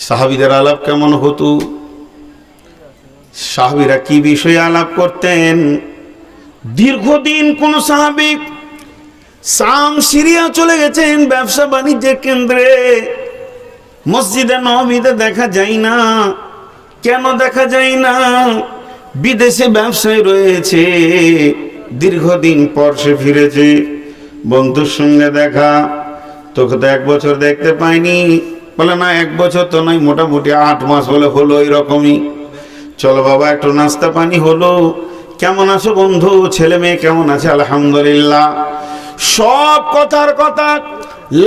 সাহাবীদের আলাপ কেমন হতো, সাহাবীরা কি বিষয়ে আলাপ করতেন। দীর্ঘদিন কোন সাহাবী শাম সিরিয়া চলে গেছেন ব্যবসা বাণিজ্যের কেন্দ্রে, মসজিদে নববীতে দেখা যায় না। কেন দেখা যায় না? বিদেশে ব্যবসায় রয়েছে, দীর্ঘদিন পর সে ফিরেছে। বন্ধুর সঙ্গে দেখা, তোকে তো 1 বছর দেখতে পাইনি। বলে না 1 বছর তো নয়, মোটামুটি 8 মাস হলে হলো এরকমই। চলো বাবা একটু নাস্তা পানি হলো। কেমন আছো বন্ধু, ছেলে মেয়ে কেমন আছে? আলহামদুলিল্লাহ। সব কথার কথা,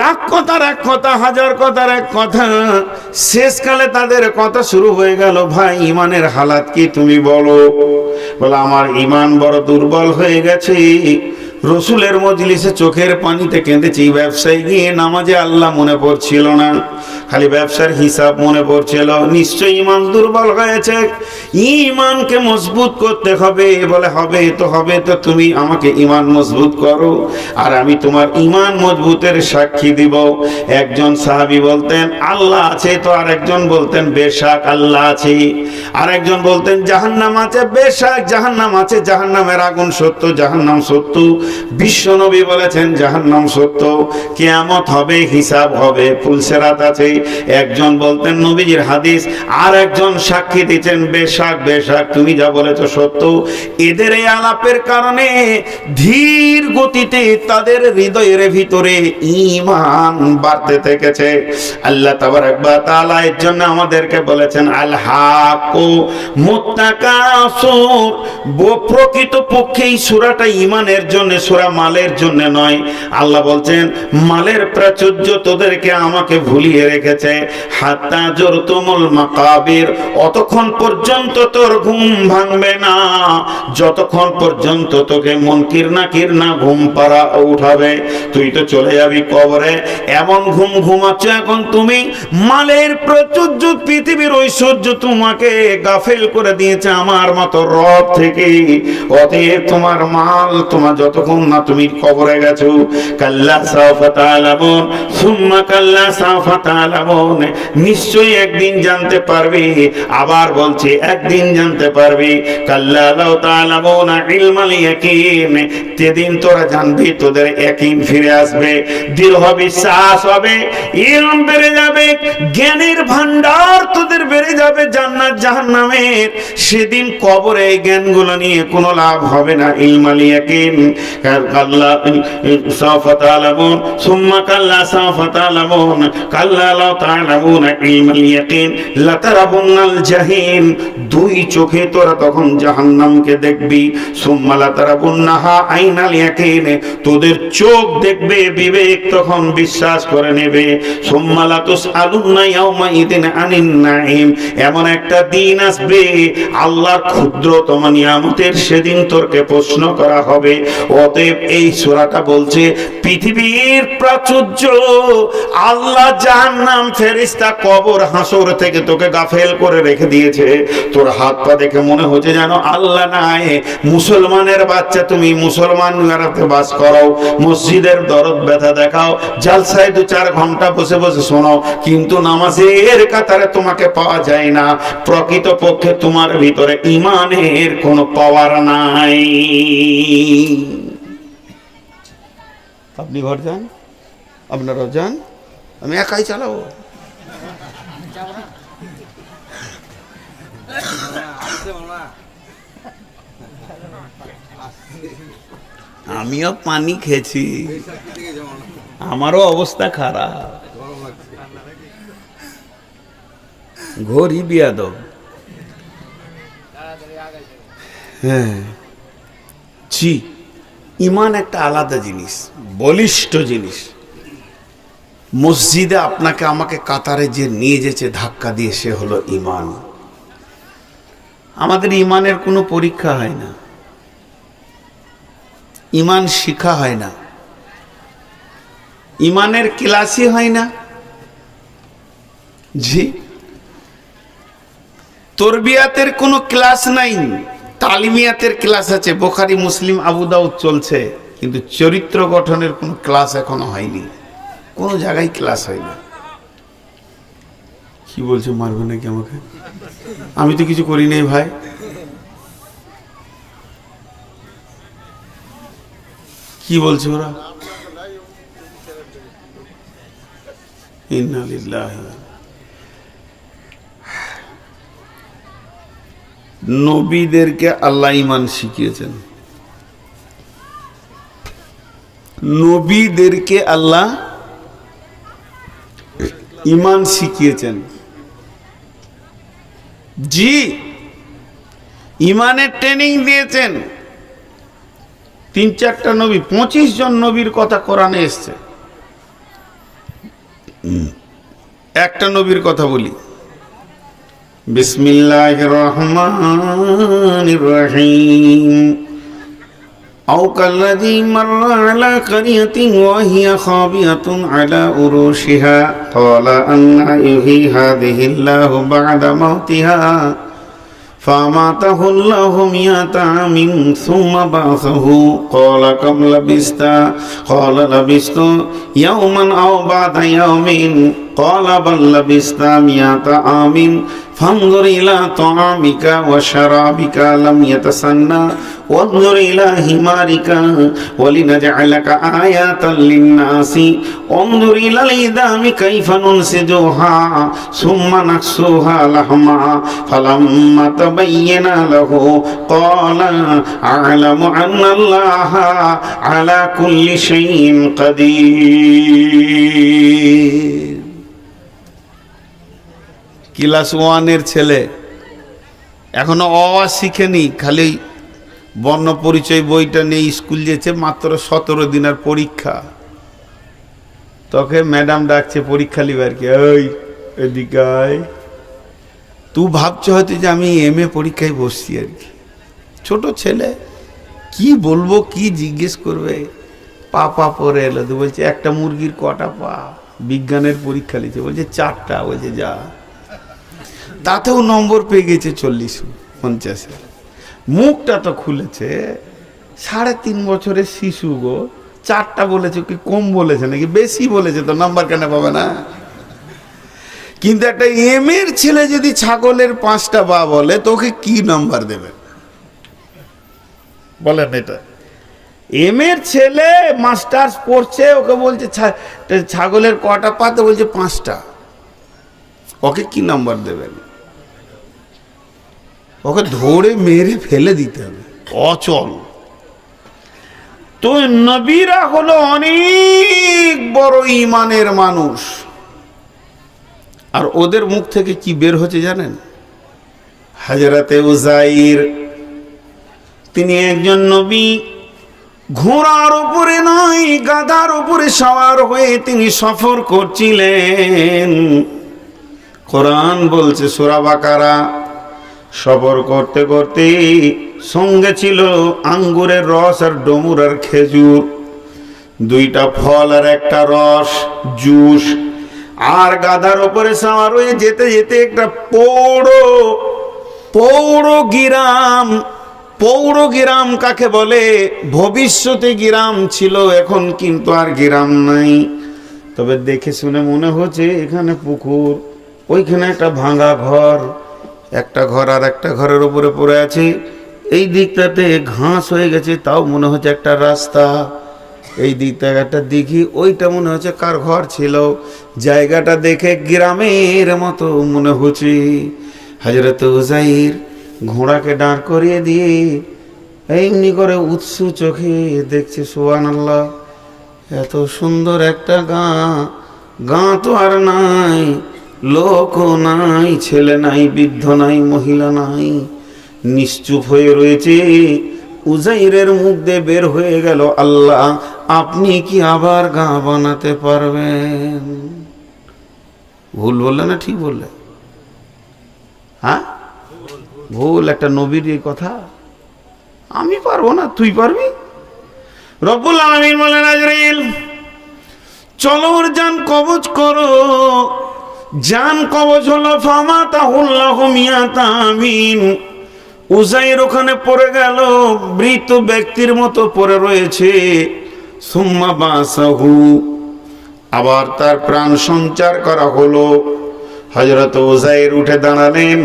লাখ কথার এক কথা, হাজার কথার এক কথা। শেষকালে তাদের কথা শুরু হয়ে গেল, ভাই ইমানের হালাত কি তুমি বলো। বলে আমার ইমান বড় দুর্বল হয়ে গেছে। রসুলের মজলিসে চোখের পানিতে কেঁদেছি, ব্যবসায় গিয়ে নামাজে আল্লাহ মনে পড়ছিল না, খালি ব্যবসার হিসাব মনে পড়ছিল। নিশ্চয়ই ইমান দুর্বল হয়েছে, ইমানকে মজবুত করতে হবে। বলে হবে তো তুমি আমাকে ইমান মজবুত করো, আর আমি তোমার ইমান মজবুতের সাক্ষী দিব। একজন সাহাবী বলতেন আল্লাহ আছে, তো আরেকজন বলতেন বেশাক আল্লাহ আছে। আরেকজন বলতেন জাহান্নাম আছে, বেশাক জাহান্নাম আছে, জাহান্নামের আগুন সত্য, জাহান্নাম সত্য। বিশ্বনবী বলেছেন জাহান্নাম সত্য, কিয়ামত হবে, হিসাব হবে, ফুলসেরাত আছে। একজন বলতেন নবীজির হাদিস, আর একজন সাক্ষী দিচ্ছেন বেশাক বেশাক, তুমি যা বলেছো সত্য। এদের এই আলাপের কারণে ধীর গতিতে তাদের হৃদয়ের ভিতরে ঈমান বাড়তে থেকেছে। আল্লাহ তাবারাক ওয়া তাআলা এর জন্য আমাদেরকে বলেছেন আল হাক্কু মুত্তাকাসুর। প্রকৃত পক্ষে এই সূরাটা ঈমানের জন্য, সূরা মালের জন্য নয়। আল্লাহ বলছেন মালের প্রাচুর্য তোদেরকে আমাকে ভুলিয়ে রেখেছে। হাত্তা জুরতুমুল মাকাবির, অতক্ষণ পর্যন্ত তোর ঘুম ভাঙবে না যতক্ষণ পর্যন্ত তোকে মুনকির নাকির না ঘুম পাড়া উঠাবে। তুই তো চলে যাবি কবরে, এমন ঘুম ঘুমাচ্ছ এখন তুমি। মালের প্রাচুর্য, পৃথিবীর ঐশ্বর্য তোমাকে গাফেল করে দিয়েছে আমার মতো রব থেকে। অতএব তোমার মাল তোমার যতক্ষণ না তুমি কবরে গেছো। কাল্লা সাওফা তা'লামুন সুম্মা কাল্লা সাওফা তা'লামুন, নিশ্চয়ই একদিন জানতে পারবে। আবার বলছি একদিন জানতে পারবে। কাল্লা লাউ তা'লামুনা ইলমাল ইয়াকিন, সেদিন তোরা জানবি, তোদের ইয়াকিন ফিরে আসবে, দৃঢ় বিশ্বাস হবে, ইলম বেড়ে যাবে, জ্ঞানের ভান্ডার তোদের বেড়ে যাবে জান্নাত জাহান্নামের। সেদিন কবরে এই জ্ঞানগুলো নিয়ে কোনো লাভ হবে না। ইলমাল ইয়াকিন, কাল্লা সাওফা তা'লামুন সুম্মা কাল্লা সাওফা তা'লামুন কাল্লা লাউ তা'লামুনা ইলমাল ইয়াকিন লাতারাবুন্নাল জাহিম, 2 চোখে তোরা তখন জাহান্নামকে দেখবি। সুম্মা লাতারাবুন্নাহা আইনাল ইয়াকিন, তোদের চোখ দেখবে, বিবেক তখন বিশ্বাস করে নেবে। সুম্মা লাতুসআলুন্না ইয়াওমাইদিন আনিন নাঈম, এমন একটা দিন আসবে আল্লাহর ক্ষুদ্রতম নিয়ামতের সেদিন তোরকে প্রশ্ন করা হবে। অতএব এই সূরাটা বলছে পৃথিবীর প্রাচুর্য, আল্লাহ জাহান্নাম, ফেরেশতা, কবর, হাসর থেকে তোকে গাফেল করে রেখে দিয়েছে। তোর হাত পা দেখে মনে হচ্ছে যেন আল্লাহ নাই। মুসলমানের বাচ্চা, তুমি মুসলমান ঘরেতে বাস করো, মসজিদের দরদ ব্যথা দেখাও, জালসায় 2-4 ঘন্টা বসে বসে শোনো, কিন্তু নামাজের কাতারে তোমাকে পাওয়া যায় না। প্রকৃত পক্ষে তোমার ভিতরে ঈমানের কোনো পাওয়ার নাই। আপনি ঘর যান, আপনারাও যান, আমি একাই চালাবো। আমিও পানি খেয়েছি, আমারও অবস্থা খারাপ। ঘড়ি বিয়াদব। হ্যাঁ জি, ঈমান একটা আলাদা জিনিস, বলিষ্ঠ জিনিস। মসজিদে আপনাকে আমাকে কাতারে যে নিয়ে যেছে ধাক্কা দিয়ে, সে হলো ঈমান। আমাদের ঈমানের কোনো পরীক্ষা হয় না, ঈমান শিখা হয় না, ঈমানের ক্লাসই হয় না। জি, তরবিয়াতের কোনো ক্লাস নাই, তালিমিয়াতের ক্লাস আছে, বুখারী মুসলিম আবু দাউদ চলছে, কিন্তু চরিত্র গঠনের কোনো ক্লাস এখনো হয়নি, কোনো জায়গায় ক্লাস হয় না। কি বলছে, মারবে নাকি আমাকে? আমি তো কিছু করি নাই ভাই। কি বলছে ওরা? ইন্না লিল্লাহি। নবীদেরকে আল্লাহ ঈমান শিখিয়েছেন, নবীদেরকে আল্লাহ ঈমান শিখিয়েছেন। জি, ঈমানের ট্রেনিং দিয়েছেন। 3-4টা নবী, 25 জন নবীর কথা কোরআনে এসছে। একটা নবীর কথা বলি, বিসমিল্লাহির রহমানির রহিম। আও কাল্লাযী মাররা আলা কারিয়াতিন ওয়া হিয়া খাবিয়াতুন আলা উরুশিহা ক্বালা আন্না ইউহয়ী হাযিহিল্লাহু বা'দা মাউতিহা فأماته الله 100 عام ثم بعثه قال كم لبثت قال لبثت يوما أو بعض يوم قال بل لبثت 100 عام فانظر إلى طعامك وشرابك لم يتسنى وانظر إلى حمارك ولنجعلك آية للناس انظر إلى العظام كيف ننسجها ثم نكسوها لحما فلما تبين له قال أعلم أن الله على كل شيء قدير। ক্লাস 1-এর ছেলে এখনো অ শিখেনি, খালি বর্ণ পরিচয় বইটা নিয়ে স্কুল যেছে, মাত্র 17 দিনের পরীক্ষা। তোকে ম্যাডাম ডাকছে পরীক্ষা লিবার কি, ওই এদিকে আয়। তুই ভাবছো হয়তো যে আমি MA পরীক্ষায় বসছি আর কি। ছোট ছেলে, কি বলবো, কি জিজ্ঞেস করবে। পা পরে এলো, তো বলছে একটা মুরগির কটা পা? বিজ্ঞানের পরীক্ষা লিখছে, বলছে 4টা। বলছে যা, তাতেও নম্বর পেয়ে গেছে 40-50। মুখটা তো খুলেছে, 3.5 বছরের শিশু গো। 4টা বলেছে, কি কম বলেছে নাকি বেশি বলেছে? তো নাম্বার কেন পাবে না? কিন্তু একটা MA-র ছেলে যদি ছাগলের 5টা বা বলে, তোকে কি নাম্বার দেবে বলেন? এটা MA-র ছেলে মাস্টার্স পড়ছে, ওকে বলছে ছাগলের কটা পা? তো বলছে 5টা। ওকে কি নাম্বার দেবেন? ওকে ধরে মেরে ফেলে দিতে হবে, অচল। তো নবীরা হলো অনেক বড় ঈমানের মানুষ, আর ওদের মুখ থেকে কি বের হচ্ছে জানেন? হযরতে উযাইর, তিনি একজন নবী। ঘোড়ার উপরে নয়, গাধার উপরে সওয়ার হয়ে তিনি সফর করছিলেন। কোরআন বলছে সূরা বাকারা, সফর করতে করতে সঙ্গে ছিল আঙ্গুরের রস আর ডমুর আর খেজুর, 2টা ফল আর একটা রস, জুস। আর গাধার উপরে সওয়ার হয়ে যেতে যেতে একটা পৌর গ্রাম কাকে বলে? ভবিষ্যতে গ্রাম ছিল, এখন কিন্তু আর গ্রাম নাই। তবে দেখে শুনে মনে হচ্ছে এখানে পুকুর, ওইখানে একটা ভাঙা ঘর, একটা ঘর আর একটা ঘরের উপরে পড়ে আছে। এই দিকটাতে ঘাস হয়ে গেছে, তাও মনে হচ্ছে একটা রাস্তা। এই দিকটা একটা দিঘি, ওইটা মনে হচ্ছে কার ঘর ছিল। জায়গাটা দেখে গ্রামের মতো মনে হচ্ছে। হযরত উযাইর ঘোড়াকে দাঁড় করিয়ে দিয়ে এমনি করে উৎসু চোখে দেখছে, সুবহানাল্লাহ, এত সুন্দর একটা গাঁ তো আর নাই, লোকও নাই, ছেলে নাই, বৃদ্ধ নাই, মহিলা নাই, নিশ্চুপ হয়ে রয়েছে। উযাইরের মুখ দিয়ে বের হয়ে গেল, আল্লাহ আপনি কি আবার গাঁ বানাতে পারবেন? ভুল বললে না ঠিক বললে? হ্যাঁ ভুল। একটা নবীর এই কথা, আমি পারবো না, তুই পারবি? রব্বুল আলামিন বলেন, আজরাইল চলো ওর জান কবজ করো। জান কবজ হলো, ফামাতাহুল্লাহু 100 আমিন। উযাইর ওখানে পড়ে গেল, মৃত ব্যক্তির মতো পড়ে রয়েছে। সুম্মা বাসাহু, আবার তার প্রাণ সঞ্চার করা হলো। হযরত উযাইর উঠে দাঁড়ালেন।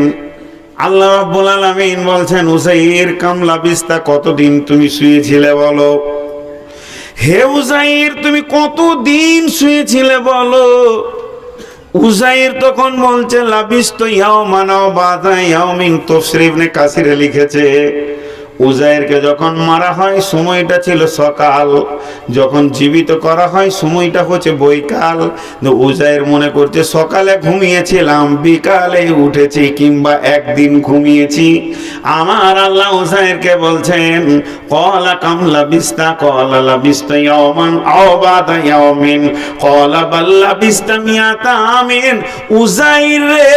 আল্লাহ রাব্বুল আলামিন বলছেন, উযাইর কাম লাবিস্তা, কতদিন তুমি শুয়েছিলে বলো। হে উযাইর, তুমি কতদিন শুয়েছিলে বলো। উযাইর তখন বলছে, লাবিস্তু ইয়াওমান ওয়া বা'দা ইয়াওমিন। তাফসীর ইবনে কাসিরে লিখেছে, উযাইরকে যখন মারা হয় সময়টা ছিল সকাল, যখন জীবিত করা হয় সময়টা হচ্ছে বৈকাল। উযাইর মনে করছে সকালে ঘুমিয়েছিলাম, বিকালে উঠেছি, কিংবা একদিন ঘুমিয়েছি। আমার আল্লাহ উযাইরকে বলছেন, ক্বালা কাম লাবিস্তা, ক্বালা লাবিস্তু ইয়াওমান আও বা'দা ইয়াওমিন, ক্বালা বাল লাবিস্তা মিয়াতা আমিন। উযাইর রে,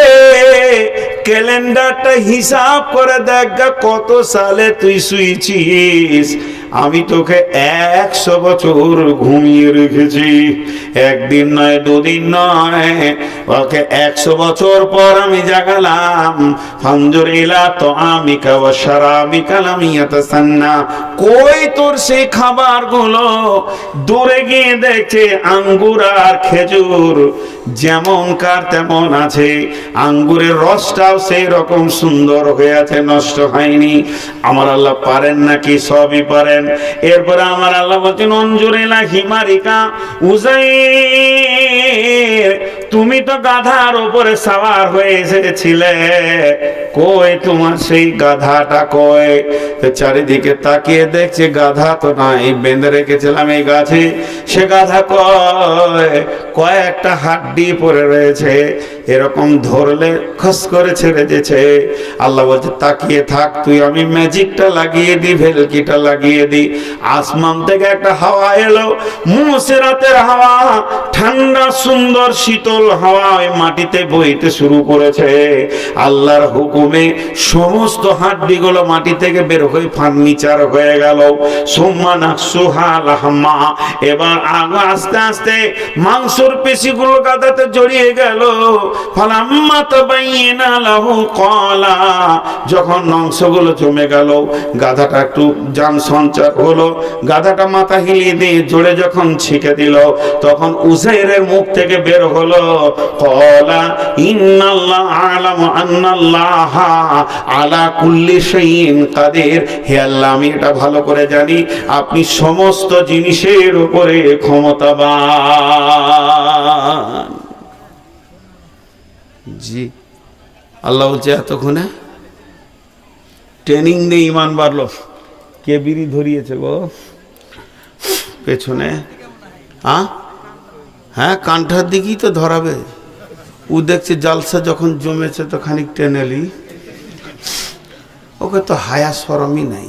ক্যালেন্ডারটা হিসাব করে দেখ কত সালে তুই শুয়েছিস। আমি তোকে 100 বছর ঘুমিয়ে রেখেছি, একদিন নয়, দুদিন নয়, ওকে 100 বছর পর আমি জাগালাম। ফানজুর ইলা তুআমিকা ওয়া শারাবিকা লাম ইয়াতাসান্না। কই তোর সেই খাবারগুলো? দূরে গিয়ে দেখছে আঙ্গুর আর খেজুর যেমন কার তেমন আছে, আঙ্গুরের রসটাও সেই রকম সুন্দর হয়ে আছে, নষ্ট হয়নি। আমার আল্লাহ পারেন নাকি? সবই পারেন। এরপরে আমার আল্লাহ বলছেন, অঞ্জুরিলা হিমারিকা। উযাইর, তুমি তো গাধার উপরে সাওয়ার হয়ে এসেছিলে, কই তোমার সেই গাধাটা কই? তো চারিদিকে তাকিয়ে দেখছে গাধা তো নাই, বেঁধে রেখেছিলাম এই গাছে, সে গাধা কয়? কয়েকটা হাড্ডি পড়ে রয়েছে, এরকম ধরলে খস করে ছেড়ে দিয়েছে। আল্লাহ বলছে, তাকিয়ে থাক তুই, আমি ম্যাজিকটা লাগিয়ে দিই, ভেলকিটা লাগিয়ে দিই। আসমান থেকে একটা হাওয়া এলো, মুসিরাতের হাওয়া, ঠান্ডা সুন্দর শীতল হাওয়া ওই মাটিতে বইতে শুরু করেছে। আল্লাহর হুকুমে সমস্ত হাড্ডিগুলো মাটি থেকে বের হয়ে ফার্নিচার হয়ে গেল। সুম্মা নাকসুহা লাহমা, এবার আস্তে আস্তে মাংসর পেশিগুলো গাদাতে জড়িয়ে গেল। ফালাম্মা তাবাইয়ানা লাহু ক্বালা, যখন মাংসগুলো জমে গেল, গাধাটা একটু জান সঞ্চার হলো, গাধাটা মাথা হিলিয়ে দিয়ে জোরে যখন ছিকে দিল, তখন উযাইরের মুখ থেকে বের হলো, ক্বালা ইন্নাল্লাহ আ'লামু আন্নাল্লাহা আলা কুল্লি শাইইন কাদির। হে আল্লাহ, আমি এটা ভালো করে জানি আপনি সমস্ত জিনিসের উপরে ক্ষমতাবান। জি, আল্লাহ বলছে এতক্ষণে ট্রেনিং নেই, ইমান বাড়লো। কে বিড়ি ধরিয়েছে গো পেছনে? হ্যাঁ, কান্ঠার দিকেই তো ধরাবে। ও দেখছে জালসা যখন জমেছে তো খানিক টেনেলি, ওকে তো হায়া শরমই নাই।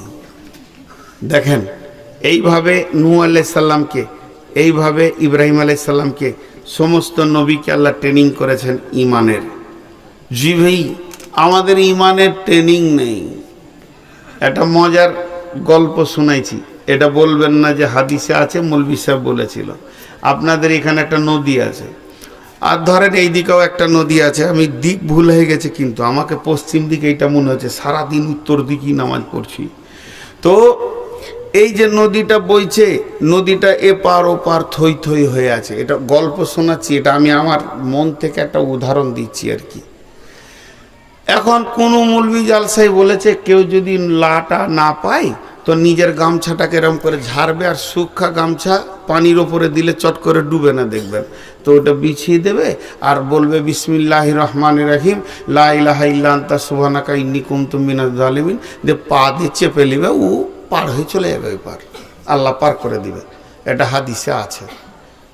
দেখেন, এইভাবে নূহ আলাইহিস সালামকে, এইভাবে ইব্রাহিম আলাইহিস সালামকে, সমস্ত নবীকে আল্লাহ ট্রেনিং করেছেন ইমানের। জি ভাই, আমাদের ইমানের ট্রেনিং নেই। একটা মজার গল্প শোনাইছি, এটা বলবেন না যে হাদিসে আছে, মৌলভী সাহেব বলেছিল। আপনাদের এখানে একটা নদী আছে, আর ধরেন এই দিকেও একটা নদী আছে। আমি দিক ভুল হয়ে গেছে, কিন্তু আমাকে পশ্চিম দিকে এটা মনে হচ্ছে, সারাদিন উত্তর দিকেই নামাজ পড়ছি। তো এই যে নদীটা বইছে, নদীটা এপার ওপার থই থই হয়ে আছে। এটা গল্প শোনাচ্ছি, এটা আমি আমার মন থেকে একটা উদাহরণ দিচ্ছি আর কি। এখন কোনো মৌলভী জালসাই বলেছে, কেউ যদি লাটা না পায় তো নিজের গামছাটাকে এরকম করে ঝাড়বে, আর শুকনা গামছা পানির ওপরে দিলে চট করে ডুবে না, দেখবেন। তো ওটা বিছিয়ে দেবে আর বলবে, বিসমিল্লাহির রহমানির রহিম, লা ইলাহা ইল্লা আনতা সুবহানাকা ইন্নী কুনতু মিনাজ জালিমিন, যে পা দিয়ে চেপে নেবে, ও পার হয়ে চলে যাবে, ওই পার আল্লাহ পার করে দিবে। এটা হাদিসে আছে,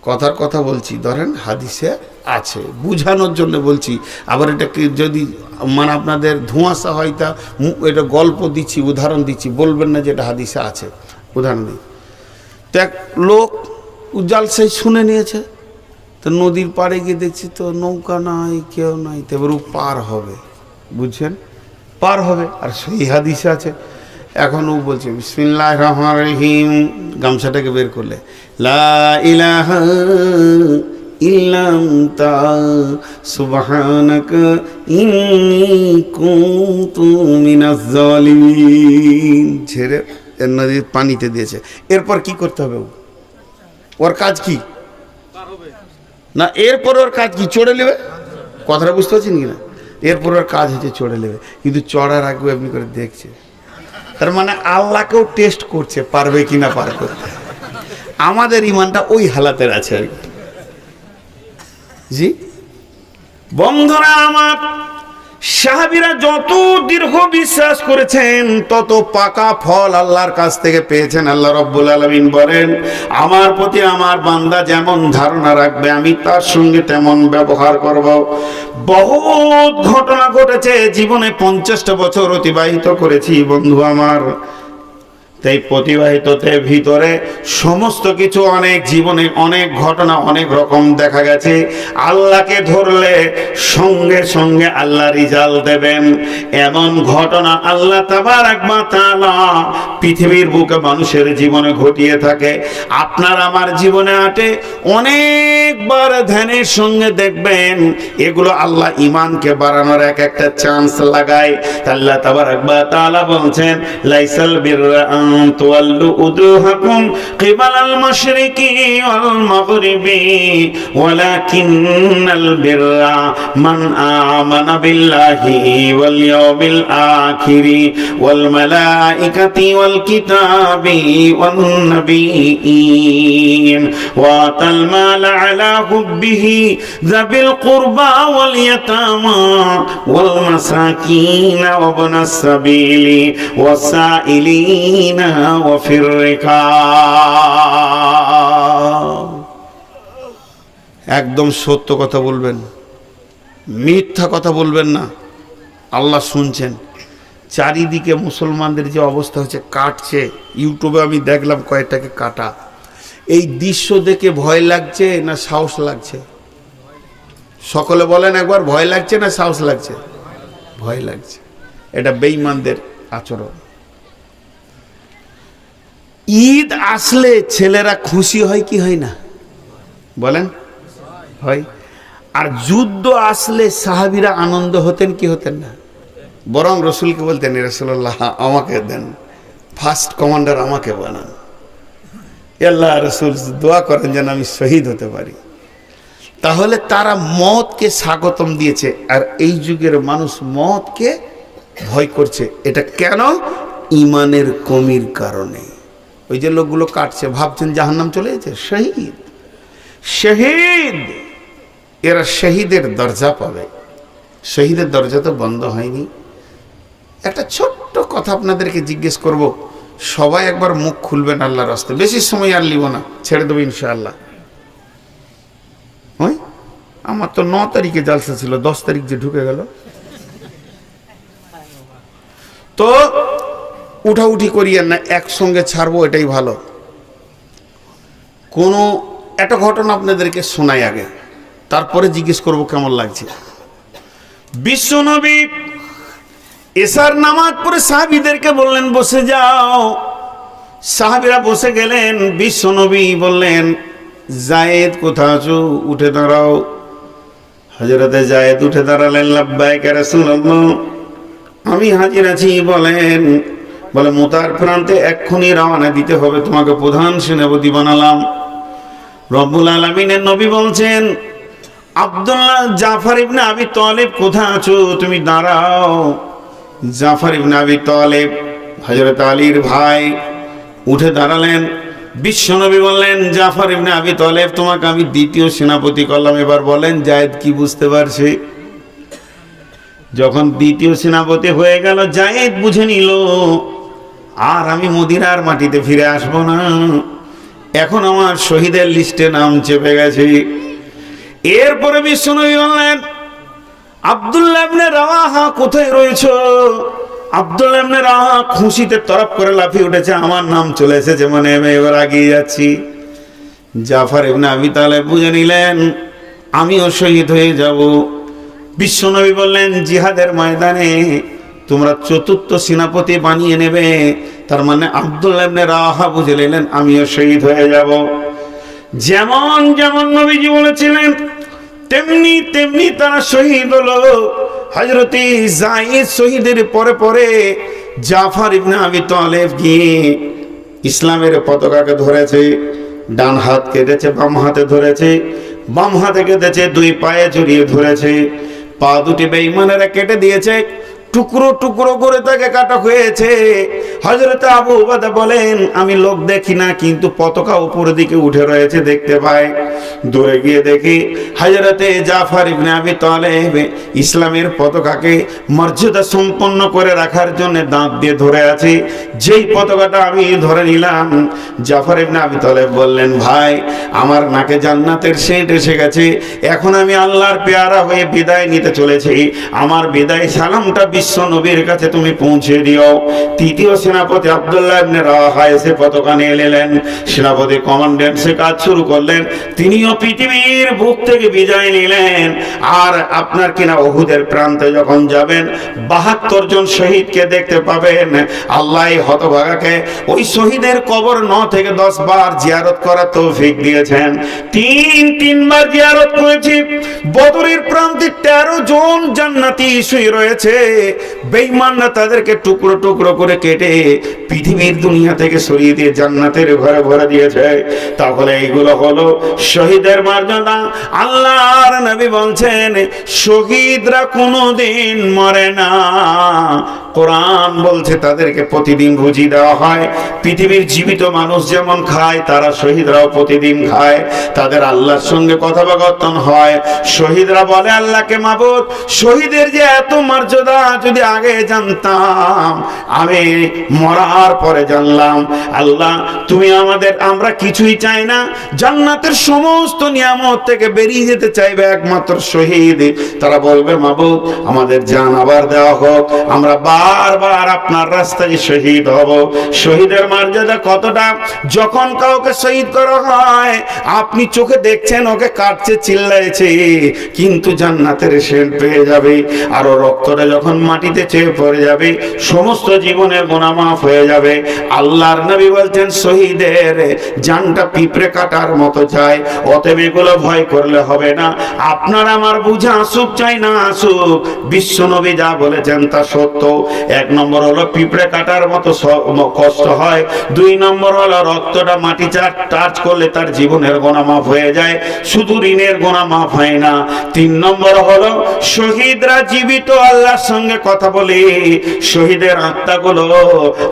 কথার কথা বলছি, ধরেন হাদিসে আছে, বুঝানোর জন্য বলছি। আবার এটাকে যদি মানে আপনাদের ধোঁয়াশা হয়, তা এটা গল্প দিচ্ছি, উদাহরণ দিচ্ছি, বলবেন না যে এটা হাদিসে আছে। উদাহরণ দিই, তো এক লোক জালসাই শুনে নিয়েছে, তো নদীর পাড়ে গিয়ে দেখছি তো নৌকা নাই, কেউ নাই, তো এবার ও পার হবে, বুঝছেন, পার হবে। আর সেই হাদিসে আছে। এখন ও বলছে, বিসমিল্লাহির রহমানির রহিম, গামছাটাকে বের করলে, লা ইলাহা ইল্লা আনতা সুবহানাকা ইন্নী কুনতু মিনাজ জালিমিন, ছেড়ে নদীর পানিতে দিয়েছে। এরপর কি করতে হবে? ওর কাজ কি? না, এরপর ওর কাজ কি? চড়ে নেবে, কথাটা বুঝতে পারছেন কিনা? এরপর আর কাজ হচ্ছে চড়ে নেবে, কিন্তু চড়ার আগে আপনি করে দেখছে, তার মানে আল্লাহকেও টেস্ট করছে পারবে কিনা পার করতে। আমাদের ইমানটা ওই হালাতের আছে আর কি। জি বন্ধুরা আমার, সাহাবীরা যত দীর্ঘ বিশ্বাস করেছেন তত পাকা ফল আল্লাহর কাছ থেকে পেয়েছেন। আল্লাহ রাব্বুল আলামিন বলেন, আমার প্রতি আমার বান্দা যেমন ধারণা রাখবে আমি তার সঙ্গে তেমন ব্যবহার করব। বহুত ঘটনা ঘটেছে জীবনে, 50টা বছর অতিবাহিত করেছি বন্ধু আমার। তাই প্রতিবাহিততে ভিতরে সমস্ত কিছু, অনেক জীবনে অনেক ঘটনা অনেক রকম দেখা গেছে। আল্লাহকে ধরলে সঙ্গে সঙ্গে আল্লাহ রিজাল্ট দেবেন, এমন ঘটনা আল্লাহ তাবারক ওয়া তাআলা পৃথিবীর বুকে মানুষের জীবনে ঘটিয়ে থাকে। আপনার আমার জীবনে আটে অনেকবার ধ্যানের সঙ্গে দেখবেন, এগুলো আল্লাহ ইমানকে বাড়ানোর এক একটা চান্স লাগায়। আল্লাহ তাবারক ওয়া তাআলা বলছেন, লাইসাল বিররা তুওয়াল্লু উজুহাকুম কিবালাল মাশরিকি ওয়াল মাগরিবি ওয়ালাকিন্নাল বিররা মান আমানা বিল্লাহি ওয়াল ইয়াউমিল আখিরি ওয়াল মালাইকাতি ওয়াল কিতাবি ওয়ান নাবিয়্যিন ওয়া আতাল মাল আলা হুব্বিহি যাবিল কুরবা ওয়াল ইয়াতামা ওয়াল মাসাকিন ওয়া ইবনাস সাবিলি ওয়াসাইলিনা ওয়া ফির রিকাব। একদম সত্য কথা বলবেন, মিথ্যা কথা বলবেন না। আল্লাহ শুনছেন। চারিদিকে মুসলমানদের যে অবস্থা হচ্ছে, কাটছে। ইউটিউবে আমি দেখলাম কয়েকটাকে কাটা। এই দৃশ্য দেখে ভয় লাগছে না সাহস লাগছে? সকলে বলেন একবার, ভয় লাগছে না সাহস লাগছে? ভয় লাগছে। এটা বেঈমানদের আচরণ। ঈদ আসলে ছেলেরা খুশি হয় কি হয় না বলেন? হয়। আর যুদ্ধ আসলে সাহাবীরা আনন্দ হতেন কি হতেন না? বরং রসুলকে বলতেন, রাসূলুল্লাহ আমাকে দেন, ফার্স্ট কমান্ডার আমাকে বানান। আল্লাহ রসুল দোয়া করেন যেন আমি শহীদ হতে পারি। তাহলে তারা মওতকে স্বাগতম দিয়েছে, আর এই যুগের মানুষ মওতকে ভয় করছে। এটা কেন? ইমানের কমির কারণে। ওই যে লোকগুলো কাটছে, ভাবছেন জাহান্নাম চলে গেছে। শহীদ, শহীদ, এরা শহীদের দরজা পাবে। শহীদের দরজা তো বন্ধ হয়নি। একটা ছোট্ট কথা আপনাদেরকে জিজ্ঞেস করব, সবাই একবার মুখ খুলবেন আল্লাহর রাস্তায়। বেশি সময় আর লিব না, ছেড়ে দেবো ইনশাআল্লাহ। ওই আমার তো 9 তারিখে জালসা ছিল, 10 তারিখ যে ঢুকে গেল। তো উঠাউঠি করিয়েন না, একসঙ্গে ছাড়বো, এটাই ভালো। কোনো একটা ঘটনা আপনাদেরকে শোনাই আগে, তারপরে জিজ্ঞেস করব কেমন লাগছে। বিশ্বনবী এশার নামাজ পড়ে সাহাবীদেরকে বললেন বসে যাও। সাহাবীরা বসে গেলেন। বিশ্বনবী বললেন, যায়েদ কোথা আছো, উঠে দাঁড়াও। হযরতে যায়েদ উঠে দাঁড়ালেন। লাব্বাইক ইয়া রাসূলুল্লাহ, আমি হাজির আছি। বলে মুতার প্রান্তে এক্ষুনি রওনা দিতে হবে, তোমাকে প্রধান সেনাপতি বানালাম। রব্বুল আলামিনের নবী বলছেন, আব্দুল্লাহ জাফর ইবনে আবি তালেব কোথা আছো, তুমি দাঁড়াও। জাফর ইবনে আবি তালেব হযরত আলীর ভাই উঠে দাঁড়ালেন। বিশ্বনবী বললেন, জাফর ইবনে আবি তালেব তোমাকে আমি দ্বিতীয় সেনাপতি করলাম। এবার বলেন যায়েদ কি বুঝতে পারছে? যখন দ্বিতীয় সেনাপতি হয়ে গেল, যায়েদ বুঝে নিল আর আমি মদিনার মাটিতে ফিরে আসবো না, এখন আমার শহীদের লিস্টে নাম চেপে গেছে। এরপরে বিশ্বনবী বললেন, আব্দুল্লাহ ইবনে রাওয়াহা কোথায় রয়েছো? আব্দুল্লাহ ইবনে রাওয়াহা খুশিতে তরফ করে লাফিয়ে উঠেছে, আমার নাম চলে এসেছে, মানে আমি এবার এগিয়ে যাচ্ছি। জাফর ইবনে আবি তালেব বুঝে নিলেন আমিও শহীদ হয়ে যাব। বিশ্বনবী বললেন, জিহাদের ময়দানে তোমরা চতুর্থ সেনাপতি বানিয়ে নেবে। তার মানে আব্দুল্লাহ ইবনে রাওয়াহা বুঝে নিলেন আমিও শহীদ হয়ে যাব। যেমন যেমন নবীজি বলেছিলেন তেমনি তেমনি তারা শহীদ হলো। হযরতে যায়েদ শহীদের পরে পরে জাফর ইবনে আবি তালেব গিয়ে ইসলামের পতাকাকে ধরেছে। ডান হাত কেটেছে, বাম হাতে ধরেছে, বাম হাতে কেটেছে, দুই পায়ে জড়িয়ে ধরেছে। পা দুটি বেঈমানেরা কেটে দিয়েছে, টুকরো টুকরো করে তাকে কাটা হয়েছে। হযরত আবু উবাদা বলেন, আমি লোক দেখি না, কিন্তু পতাকা উপরের দিকে উঠে রয়েছে দেখতে পাই। দূরে গিয়ে দেখি হযরতে জাফর ইবনে আবি তালেব ইসলামের পতাকাকে মর্যাদা সম্পন্ন করে রাখার জন্য দাঁত দিয়ে ধরে আছে। যেই পতাকাটা আমি ধরে নিলাম, জাফর ইবনে আবি তালেব বললেন, ভাই আমার নাকে জান্নাতের সেন্ট এসে গেছে, এখন আমি আল্লাহর পেয়ারা হয়ে বিদায় নিতে চলেছি। আমার বিদায় সালামটা বিশ্ব নবীর কাছে তুমি পৌঁছে দিও। তৃতীয় সেনাপতি আব্দুল্লাহ ইবনে রাওয়াহা এসে পতাকা নিয়ে এলেন। সেনাপতি কমান্ড্যান্ট সে কাজ শুরু করলেন। তিনিও পৃথিবীর বুক থেকে বিদায় নিলেন। আর আপনার কিনা উহুদের প্রান্তে যখন যাবেন, ৭২ জন শহীদকে দেখতে পাবেন। আল্লাহ হতভাগাকে ওই শহীদের কবর ৯ থেকে ১০ বার জিয়ারত করার তৌফিক দিয়েছেন। তিনবার জিয়ারত করেছি। বদরের প্রান্তে ১৩ জন জান্নাতি শুয়ে রয়েছে। বেঈমানরা তাদেরকে টুকরো টুকরো করে কেটে পৃথিবীর দুনিয়া থেকে সরিয়ে দিয়ে জান্নাতের ঘরে ভরে দিয়েছে। তাহলে এইগুলো হলো শহীদের মর্যাদা। আল্লাহর নবী বলছেন, শহীদরা কোনোদিন মরে না। কোরআন বলছে তাদেরকে প্রতিদিন রুজি দেওয়া হয়। পৃথিবীর জীবিত মানুষ যেমন খায়, তারা শহীদরাও প্রতিদিন খায়। তাদের আল্লাহর সঙ্গে কথোপকথন হয়। শহীদরা বলে আল্লাহকে, মাবুদ, শহীদের যে এত মর্যাদা যদি আগে জানতাম, আমি মরার পরে জানলাম। আল্লাহ তুমি আমরা কিছুই চাই না, জান্নাতের সমস্ত নিয়ামত থেকে বেরিয়ে যেতে চাইবে একমাত্র শহীদ। তারা বলবে, মাবুদ আমাদের জান আবার দেওয়া হোক, আমরা বারবার আপনার রাস্তায় শহীদ হব। শহীদের মর্যাদা কতটা! যখন কাউকে শহীদ করা হয়, আপনি চোখে দেখছেন ওকে কাটছে, চিল্লাইছে, কিন্তু জান্নাতের সেন্ট পেয়ে যাবে। আর ও রক্তটা যখন মাটিতে চেয়ে পড়ে যাবে, সমস্ত জীবনের গুনাহ মাফ হয়ে যাবে। আল্লাহর নবী বলছেন, শহীদের জানটা পিঁপড়ে কাটার মতো চাই। অতএব এগুলো ভয় করলে হবে না। আপনার আমার বুঝে আসুক চাই না আসুক, বিশ্ব নবী যা বলেছেন তা সত্য। ১ নম্বর হলো পিঁপড়ে কাটার মতো কষ্ট হয়। ২ নম্বর হলো রক্তটা মাটি টাচ করলে তার জীবনের গুনাহ মাফ হয়ে যায়, শুধু ঋণের গুনাহ মাফ হয় না। ৩ নম্বর হলো শহীদরা জীবিত আল্লাহর সঙ্গে কথা বলে। শহীদের আত্মাগুলো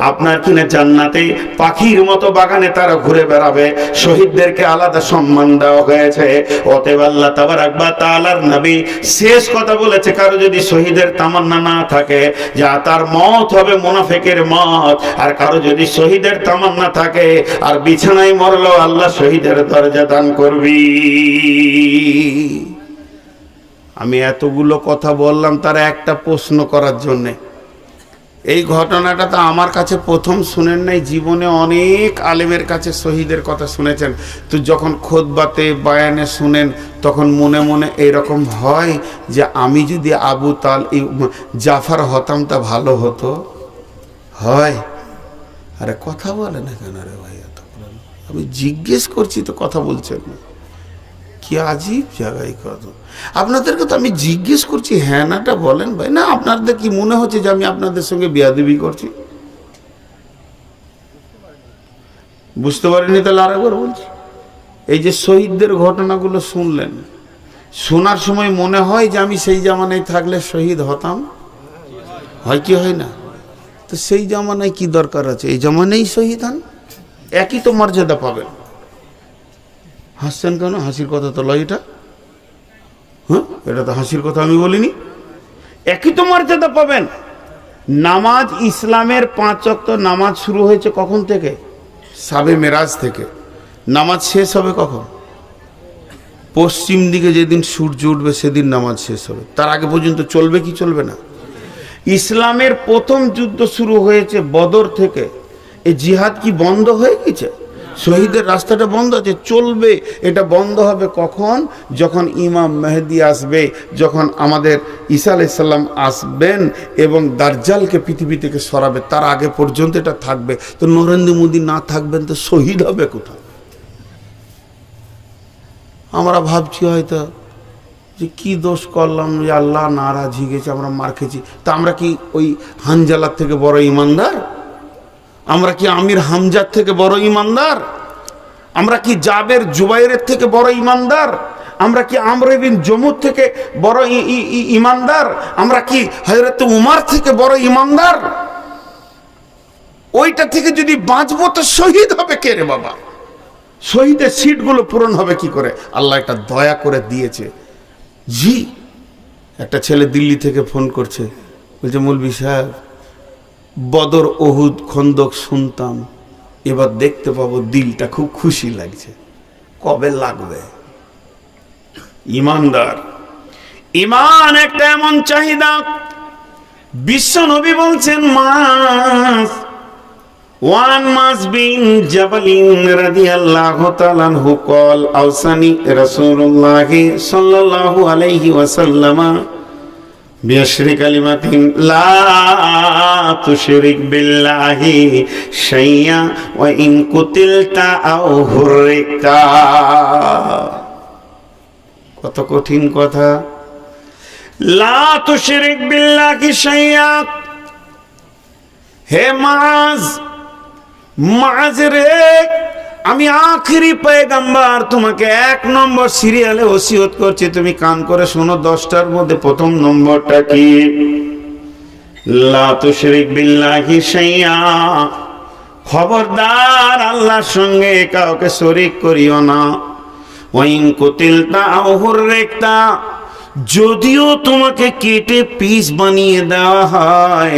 আপনার কিনে জান্নাতে পাখির মতো বাগানে তারা ঘুরে বেড়াবে। শহীদদেরকে আলাদা সম্মান দেওয়া হয়েছে। অতএব আল্লাহ তাবারাক ওয়া তাআলার নবী শেষ কথা বলেছে, কারো যদি শহীদের তামান্না না থাকে, যা তার মত হবে মুনাফিকের মত। আর কারো যদি শহীদের তামান্না থাকে আর বিছানায় মরলো, আল্লাহ শহীদের দরজা দান করবি। আমি এতগুলো কথা বললাম তার একটা প্রশ্ন করার জন্যে। এই ঘটনাটা তো আমার কাছে প্রথম শুনেন নাই, জীবনে অনেক আলেমের কাছে শহীদের কথা শুনেছেন। তো যখন খুতবাতে বয়ানে শুনেন, তখন মনে মনে এরকম হয় যে আমি যদি জাফর হতাম তা ভালো হতো। হয়? আরে কথা বলে না কেন রে ভাই? আমি জিজ্ঞেস করছি তো কথা বলছেন না, কি আজীব জায়গায় কত। আপনাদেরকে তো আমি জিজ্ঞেস করছি, হ্যাঁ নাটা বলেন ভাই। না আপনাদের কি মনে হচ্ছে যে আমি আপনাদের সঙ্গে বেয়াদবি করছি? বুঝতে পারিনি? তাহলে আরেকবার বলছি, এই যে শহীদদের ঘটনাগুলো শুনলেন, শোনার সময় মনে হয় যে আমি সেই জামানায় থাকলে শহীদ হতাম। হয় কি হয় না? তো সেই জামানায় কি দরকার আছে? এই জামানায় শহীদ হন, একই তো মর্যাদা পাবেন। হাসছেন কেন? হাসির কথা তো লয় এটা। হ্যাঁ, এটা তো হাসির কথা আমি বলিনি। একই তো মর্যাদা পাবেন। নামাজ, ইসলামের 5 ওয়াক্ত নামাজ শুরু হয়েছে কখন থেকে? শাবে মেরাজ থেকে। নামাজ শেষ হবে কখন? পশ্চিম দিকে যেদিন সূর্য উঠবে সেদিন নামাজ শেষ হবে। তার আগে পর্যন্ত চলবে কি চলবে না? ইসলামের প্রথম যুদ্ধ শুরু হয়েছে বদর থেকে। এই জিহাদ কি বন্ধ হয়ে গেছে? শহীদের রাস্তাটা বন্ধ আছে, চলবে। এটা বন্ধ হবে কখন? যখন ইমাম মেহেদি আসবে, যখন আমাদের ঈসা আলাইহিস সালাম আসবেন এবং দাজ্জালকে পৃথিবী থেকে সরাবে। তার আগে পর্যন্ত এটা থাকবে। তো নরেন্দ্র মোদী না থাকবেন তো শহীদ হবে কোথায়? আমরা ভাবছি হয়তো যে কি দোষ করলাম যে আল্লাহ নারাজ হয়ে গেছে, আমরা মার খেয়েছি। তা আমরা কি ওই হানজালার থেকে বড় ইমানদার? আমরা কি আমির হামজার থেকে বড় ইমানদার? আমরা কি জাবের জুবাইরের থেকে বড় ইমানদার? আমরা কি আমর বিন জমুর থেকে বড় ইমানদার? আমরা কি হযরত উমর থেকে বড় ইমানদার? ওইটা থেকে যদি বাঁচবো তো শহীদ হবে কে রে বাবা? শহীদের সিটগুলো পূরণ হবে কি করে? আল্লাহ একটা দয়া করে দিয়েছে। জি, একটা ছেলে দিল্লি থেকে ফোন করছে, বলছে মৌলভী সাহেব, বদর ওহুদ খন্দক শুনতাম, এবার দেখতে পাবো, দিলটা খুব খুশি লাগছে। কবে লাগবে? ইমানদার, ইমান একটা এমন চাহিদা, বিশ্ব নবী বলছেন one must be in Jabalin radiyallahu ta'ala anhu qala awsani Rasulullah sallallahu alayhi wa sallam bi ashri kalimatin la tushrik billahi shay'a wa in qutilta aw hurrikta। কত কঠিন কথা! লা তুশরিক বিল্লাহি শাইয়া। হে মাজ রে, আমি আখেরি পয়গম্বর, তোমাকে 1 নম্বর সিরিয়ালে ওসিয়ত করছি, তুমি কান করে শোনো। 10টার মধ্যে প্রথম নম্বরটা কি? লা তুশরিক বিল্লাহি শাইয়া। খবরদার আল্লাহর সঙ্গে কাউকে শরীক করিও না। ওয়াইন কুতিলতা আও হুররিকতা, যদিও তোমাকে কেটে পিস বানিয়ে দেওয়া হয়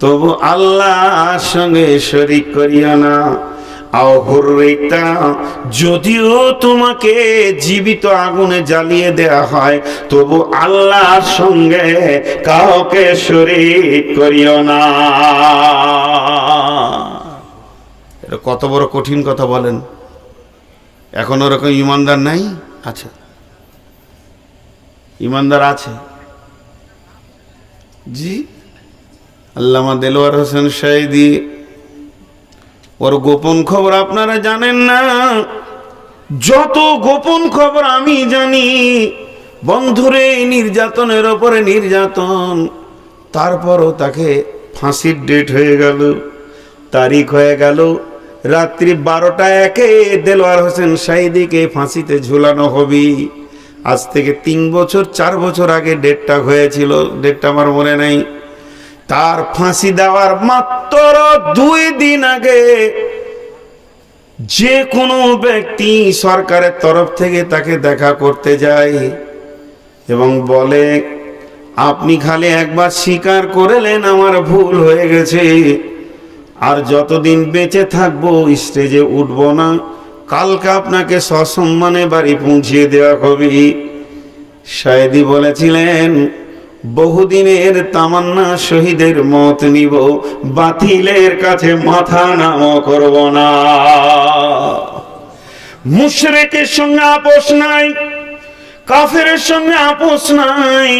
তবু আল্লাহর সঙ্গে শরীক করিও না। আও হুররিকতা, যদিও তোমাকে জীবিত আগুনে জ্বালিয়ে দেওয়া হয় তবু আল্লাহর সঙ্গে কাউকে শরীক করিও না। এটা কত বড় কঠিন কথা বলেন! এখন ওরকম ইমানদার নাই? আচ্ছা, ইমানদার আছে। জি, আল্লামা দেলোয়ার হোসেন শাহিদি, ওর গোপন খবর আপনারা জানেন না। যত গোপন খবর আমি জানি, বন্ধুরে নির্যাতনের ওপরে নির্যাতন, তারপরও তাকে ফাঁসির ডেট হয়ে গেল, তারিখ হয়ে গেল। রাত্রি 12টা 1 দেলোয়ার হোসেন শাহিদিকে ফাঁসিতে ঝুলানো হবে। আজ থেকে 3 বছর 4 বছর আগে ডেটটা হয়েছিল, ডেটটা আমার মনে নাই। তার ফাঁসি দেওয়ার মাত্র 2 দিন আগে যে কোনো ব্যক্তি সরকারের তরফ থেকে তাকে দেখা করতে যায় এবং বলে, আপনি খালি একবার স্বীকার করলেন আমার ভুল হয়ে গেছে, আর যতদিন বেঁচে থাকবো স্টেজে উঠবো না, কালকে আপনাকে সসম্মানে বাড়ি পৌঁছিয়ে দেওয়া হবে। শাহেদি বলেছিলেন, বহুদিনের তামান্না শহীদের মত নিব, বাতিলের কাছে মাথা নাম করব না। মুশরিকের সঙ্গে আপোষ নাই, কাফেরের সঙ্গে আপোষ নাই।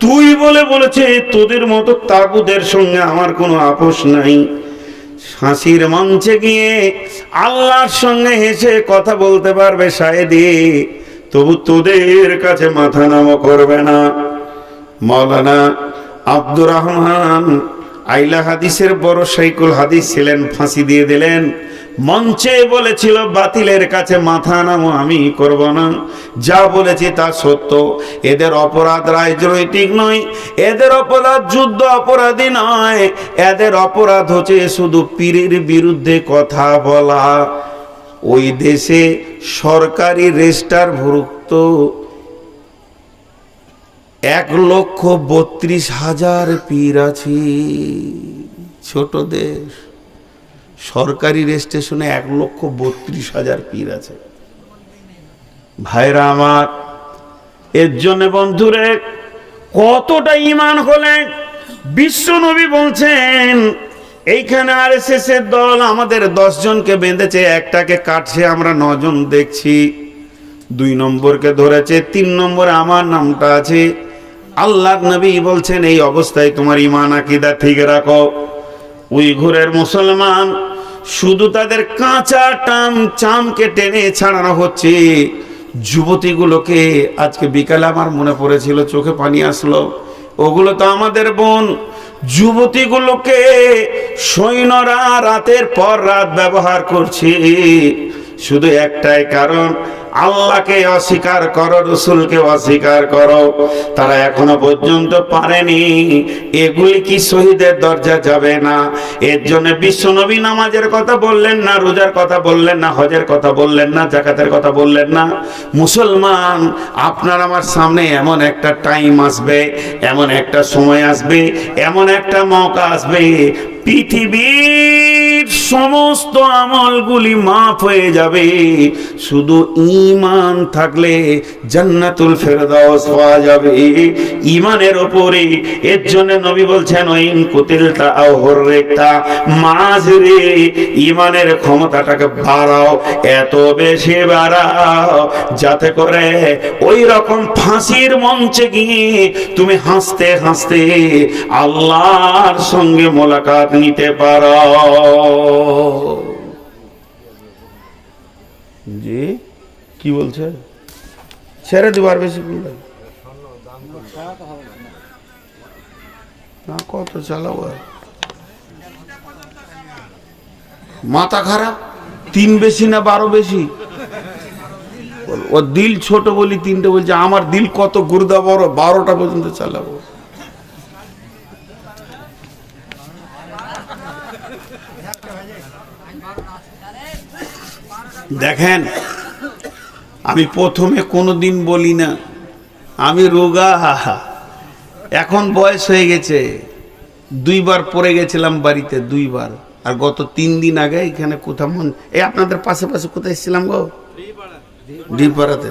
তুই বলেছে তোদের মতো তাগুদের সঙ্গে আমার কোনো আপোষ নাই। ফাঁসির মঞ্চে গিয়ে আল্লাহর সঙ্গে হেসে কথা বলতে পারবে শাহেদি, তবু তোদের কাছে মাথা নাম করবে না। মাওলানা আব্দুর রহমান আইলা হাদিসের বড় শাইখুল হাদিস ছিলেন, ফাঁসি দিয়ে দিলেন। মঞ্চে বলেছিল, বাতিলের কাছে মাথা নামো, আমি করব না। যা বলেছি তা সত্য। এদের অপরাধ রাজনৈতিক নয়, এদের অপরাধ যুদ্ধ অপরাধী নয়, এদের অপরাধ হচ্ছে শুধু পীরের বিরুদ্ধে কথা বলা। ওই দেশে সরকারি রেজিস্টার ভুক্ত 1,32,000 পীর আছে। ছোট দেশ, সরকারি রেজিস্ট্রেশনে 1,32,000 পীর আছে। ভাইরা আমার, এর জন্য বন্ধুরে কতটা ঈমান হলে বিশ্ব নবী বলছেন, এইখানে আরএসএস এর দল আমাদের 10 জনকে বেঁধেছে, একটাকে কাটছে, আমরা 9 জন দেখছি। 2 নম্বরকে ধরেছে, 3 নম্বরে আমার নামটা আছে। আল্লাহর নবী বলছেন, এই অবস্থায় তোমার ঈমান আকীদা ঠিক রাখো। উইঘুরের মুসলমান শুধু তাদের কাঁচা চামকে টেনে ছাড়ানো হচ্ছে। যুবতীগুলোকে আজকে বিকালে আমার মনে পড়েছিল, চোখে পানি আসলো, ওগুলো তো আমাদের বোন। যুবতীগুলোকে সৈন্যরা রাতের পর রাত ব্যবহার করছে, শুধু একটাই কারণ, আল্লাহকে অস্বীকার করো, রসুলকে অস্বীকার করো, তারা এখনো পর্যন্ত পারেনি। এগুলি কি শহীদের দরজা যাবে না? এর জন্য বিশ্বনবী নামাজের কথা বললেন না, রোজার কথা বললেন না, হজের কথা বললেন না, যাকাতের কথা বললেন না। মুসলমান, আপনার আমার সামনে এমন একটা টাইম আসবে, এমন একটা সময় আসবে, এমন একটা মৌকা আসবে, পৃথিবীর সমস্ত আমলগুলি মাফ হয়ে যাবে, শুধু ঈমান থাকলে জান্নাতুল ফেরদাউস পাওয়া যাবে ঈমানের উপরে। এর জন্য নবী বলছেন, ওইন কুতিলতা আও হুররিকতা, মাঝরে ঈমানের ক্ষমতাটাকে বাড়াও, এত বেশি বাড়াও যাতে করে ওই রকম ফাঁসির মঞ্চে গিয়ে তুমি হাসতে হাসতে আল্লাহর সঙ্গে মোলাকাত নিতে পারো। জি কি বলছে? ছেড়ে দেবার বেশি বলবে না, কত চালাবো? মাথা খারাপ, 3 বেশি না 12 বেশি? ও দিল ছোট বলি 3টে বলছে, আমার দিল কত গুর্দা বড়, 12টা পর্যন্ত চালাবো। দেখেন, আমি প্রথমে কোনোদিন বলি না আমি রোগা, এখন বয়স হয়ে গেছে। 2 বার পড়ে গেছিলাম বাড়িতে, 2 বার। আর গত 3 দিন আগে এখানে কোথাও এই আপনাদের পাশে পাশে কোথায় এসেছিলাম গো? ডিপাড়াতে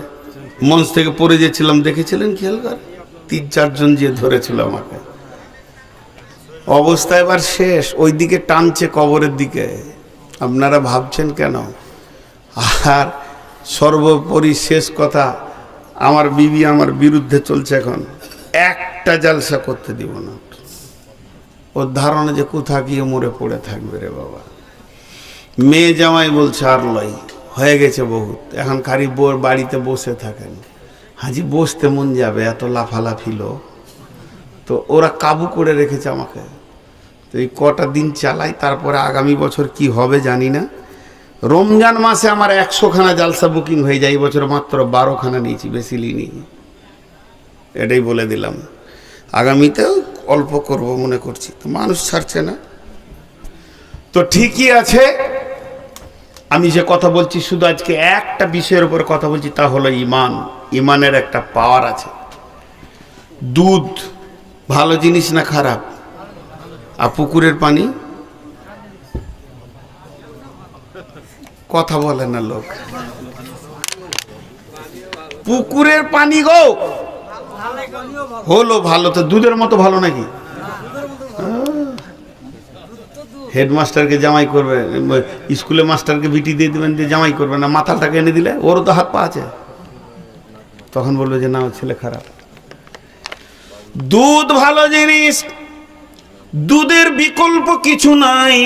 মঞ্চ থেকে পড়ে গেছিলাম, দেখেছিলেন খেয়াল করে? 3-4 জন যে ধরেছিল আমাকে। অবস্থা এবার শেষ, ওই দিকে টানছে কবরের দিকে। আপনারা ভাবছেন কেন? আর সর্বোপরি শেষ কথা, আমার বিবি আমার বিরুদ্ধে চলছে এখন, একটা জালসা করতে দিব না। ওর ধারণা যে কোথা গিয়ে মরে পড়ে থাকবে রে বাবা। মেয়ে জামাই বলছে আর লই হয়ে গেছে বহুত, এখন খালি বোর বাড়িতে বসে থাকেন। হাজি বসতে মন যাবে, এত লাফালাফিল। তো ওরা কাবু করে রেখেছে আমাকে। তো এই কটা দিন চালাই, তারপরে আগামী বছর কি হবে জানি না। রমজান মাসে আমার 100খানা জালসা বুকিং হয়ে যায়, এই বছর মাত্র 12খানা নিয়েছি, বেশি নিইনি। এটাই বলে দিলাম, আগামীতেও অল্প করব মনে করছি। তো মানুষ ছাড়ছে না, তো ঠিকই আছে। আমি যে কথা বলছি, শুধু আজকে একটা বিষয়ের উপর কথা বলছি, তা হলো ঈমান। ঈমানের একটা পাওয়ার আছে। দুধ ভালো জিনিস না খারাপ? আর পুকুরের পানি? কথা বলে না লোক। পুকুরের পানি গো হলো ভালো, তো দুধের মতো ভালো নাকি? হেডমাস্টারকে জামাই করবে, স্কুলে মাস্টারকে বিটি দিয়ে দেবেন, যে জামাই করবে না, মাথাটাকে এনে দিলে ওরও তো হাত পা আছে, তখন বলবে যে না ছেলে খারাপ। দুধ ভালো জিনিস, দুধের বিকল্প কিছু নাই।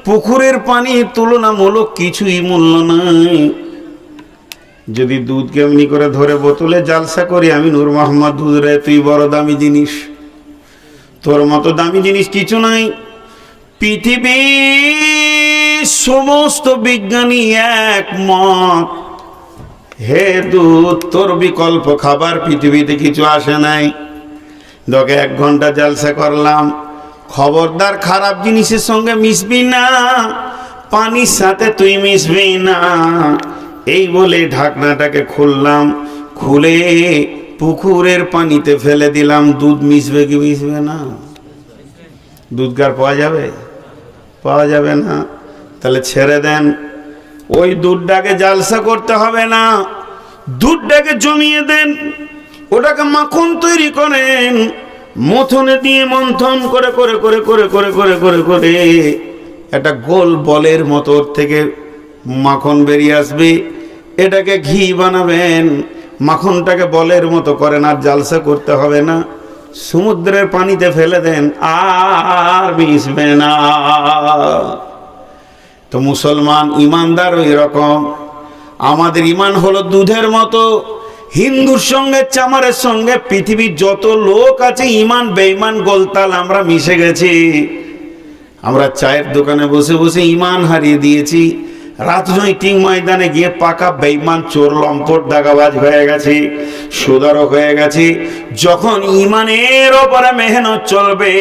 পুকুরের পানির তুলনামূলক কিছুই মূল্য নাই। যদি দুধকে এমনি করে ধরে বোতলে জালসা করি, আমি নূর মোহাম্মদ দুধ রে, তুই বড় দামি জিনিস, তোর মতো দামি জিনিস কিছু নাই। পৃথিবীর সমস্ত বিজ্ঞানী একমত, হে দুধ, তোর বিকল্প খাবার পৃথিবীতে কিছু আসে নাই। তোকে 1 ঘন্টা জালসা করলাম, খবরদার খারাপ জিনিসের সঙ্গে মিশবি না, পানির সাথে তুই মিশবি না। এই বলে ঢাকনাটাকে খুললাম, খুলে পুকুরের পানিতে ফেলে দিলাম। দুধ মিশবে কি মিশবে না? দুধ কার পাওয়া যাবে? পাওয়া যাবে না। তাহলে ছেড়ে দেন, ওই দুধটাকে জালসা করতে হবে না, দুধটাকে জমিয়ে দেন, ওটাকে মাখন তৈরি করেন, মথনে দিয়ে মন্থন করে করে করে করে করে করে করে করে একটা গোল বলের মতো ওর থেকে মাখন বেরিয়ে আসবে। এটাকে ঘি বানাবেন, মাখনটাকে বলের মতো করেন, আর জালসা করতে হবে না। সমুদ্রের পানিতে ফেলে দেন, আর মিশবে না। তো মুসলমান ইমানদার ওই রকম। আমাদের ইমান হলো দুধের মতো। হিন্দুর সঙ্গে চামারের সঙ্গে পৃথিবীর যত লোক আছে, ইমান বেঈমান গোলতাল আমরা মিশে গেছি। আমরা চায়ের দোকানে বসে বসে ইমান হারিয়ে দিয়েছি, রাজনৈতিক ময়দানে গিয়ে পাকা বেঈমান, চোর, লম্পট, দাগাবাজ হয়ে গেছি, সুদারক হয়ে গেছি। যখন ইমানের ওপরে মেহনত চলবে,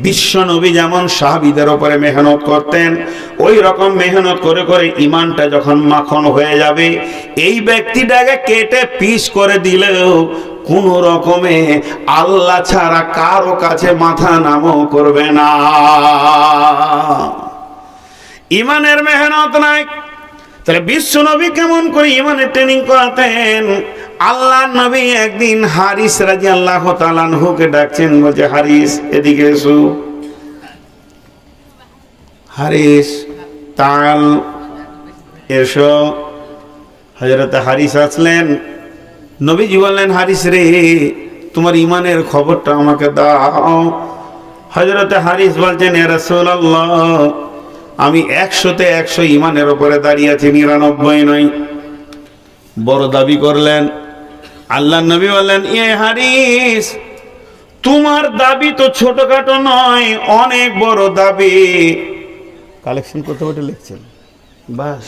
বিশ্ব নবী যেমন সাহাবীদের ওপরে মেহনত করতেন, ওই রকম মেহনত করে করে ইমানটা যখন মাখন হয়ে যাবে, এই ব্যক্তিটাকে কেটে পিস করে দিলেও কোন রকমে আল্লাহ ছাড়া কারো কাছে মাথা নামও করবে না। ইমানের মেহনত নাই। তাহলে বিশ্ব নবী কেমন করে ইমানের ট্রেনিং করাতেন? আল্লাহ নবী একদিন হারিস রাদিয়াল্লাহু তাআলা আনহুকে ডাকছেন, বলছে হারিস এদিকে এসো। হারিস তাল এসো। হযরত হারিস আসলেন। নবীজি বললেন, হারিস রে, তোমার ইমানের খবরটা আমাকে দাও। হযরত হারিস বলছেন, ইয়া রাসূলুল্লাহ, আমি 100-তে 100 ইমানের উপরে দাঁড়িয়ে আছি, 99 নয়। বড় দাবি করলেন। আল্লাহ নবী বললেন, ইয়ে হারিস, তোমার দাবি তো ছোটখাটো নয়, অনেক বড় দাবি। কালেকশন করতে বসে লিখছেন। বাস,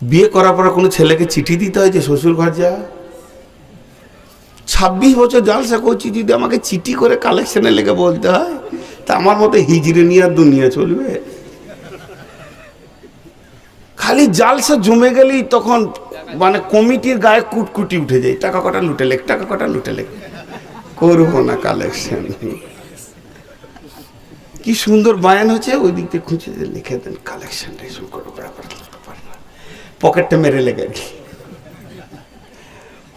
বিয়ে করার পর কোনো ছেলেকে চিঠি দিতে হয় যে শ্বশুর ঘর যা? 26 বছর জালসা করছি, যদি আমাকে চিঠি করে কালেকশনে লেগে বলতে হয়, তা আমার মতো হিজড়ে নিয়ে আর দুনিয়া চলবে? খালি জালসা জমে গেলেই তখন মানে কমিটির গায়ে কুটকুটি উঠে যায়, টাকা কটা লুটে লেখ, টাকা কটা লুটে লেখ। করবো না কালেকশন। কি সুন্দর বায়ান হচ্ছে, ওই দিক থেকে খুঁজে লিখে দেন কালেকশন। পকেটটা মেরে লেগে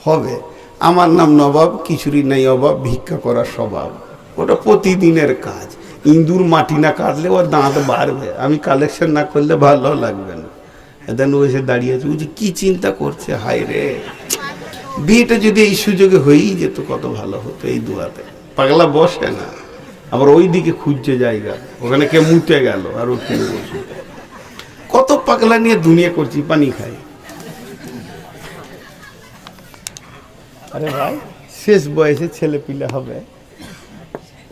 হবে। আমার নাম নবাব, কিছুরই নাই অভাব, ভিক্ষা করার স্বভাব। ওটা প্রতিদিনের কাজ। ইঁদুর মাটি না কাটলে ওর দাঁত বাড়বে, আমি কালেকশন না করলে ভালো লাগবে না। এদিন ও এসে দাঁড়িয়ে আছে, ও যে কি চিন্তা করছে, হায় রে, বিয়েটা যদি এই সুযোগে হয়েই যেত কত ভালো হতো। এই দুয়াতে পাগলা বসে না, আবার ওই দিকে খুঁজছে জায়গা, ওখানে কে মুতে গেল আর ওখানে বসে। কত পাগলা নিয়ে দুনিয়া করছি, পানি খাই। আরে ভাই, শেষ বয়সে ছেলে পিলে হবে।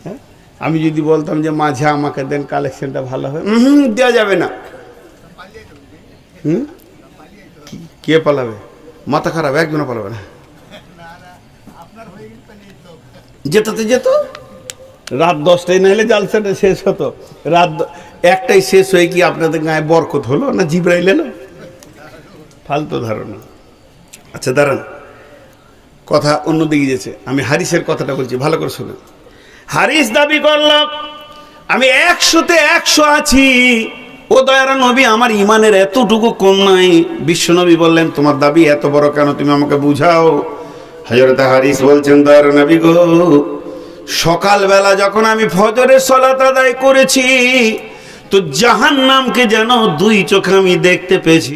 হ্যাঁ, আমি যদি বলতাম যে মাঝে আমাকে দেন, কালেকশনটা ভালো হবে, দেওয়া যাবে না। কে পালাবে? মাথা খারাপ, একজনও পালাবে না। যেতে যেত রাত 10টায় না হলে জালসাটা শেষ হতো। রাত 1টায় শেষ হয়ে কি আপনাদের গায়ে বরকত হলো না জিবরাইল এলো? ফালতু ধারণা। আচ্ছা দাঁড়ান, কথা অন্যদিকে গেছে। আমি হারিসের কথাটা বলছি, ভালো করে শুনুন। হারিস দাবি করল, আমি 100-তে 100 আছি। ও দয়ার নবী, আমার ইমানের এতটুকু কম নাই। বিশ্ব নবী বললেন, তোমার দাবি এত বড় কেন, তুমি আমাকে বুঝাও। হযরত হারিস বলছেন, দয়ার নবী গো, সকালবেলা যখন আমি ফজরের সালাত আদায় করেছি, তো জাহান্নামকে যেন 2 চোখে আমি দেখতে পেয়েছি।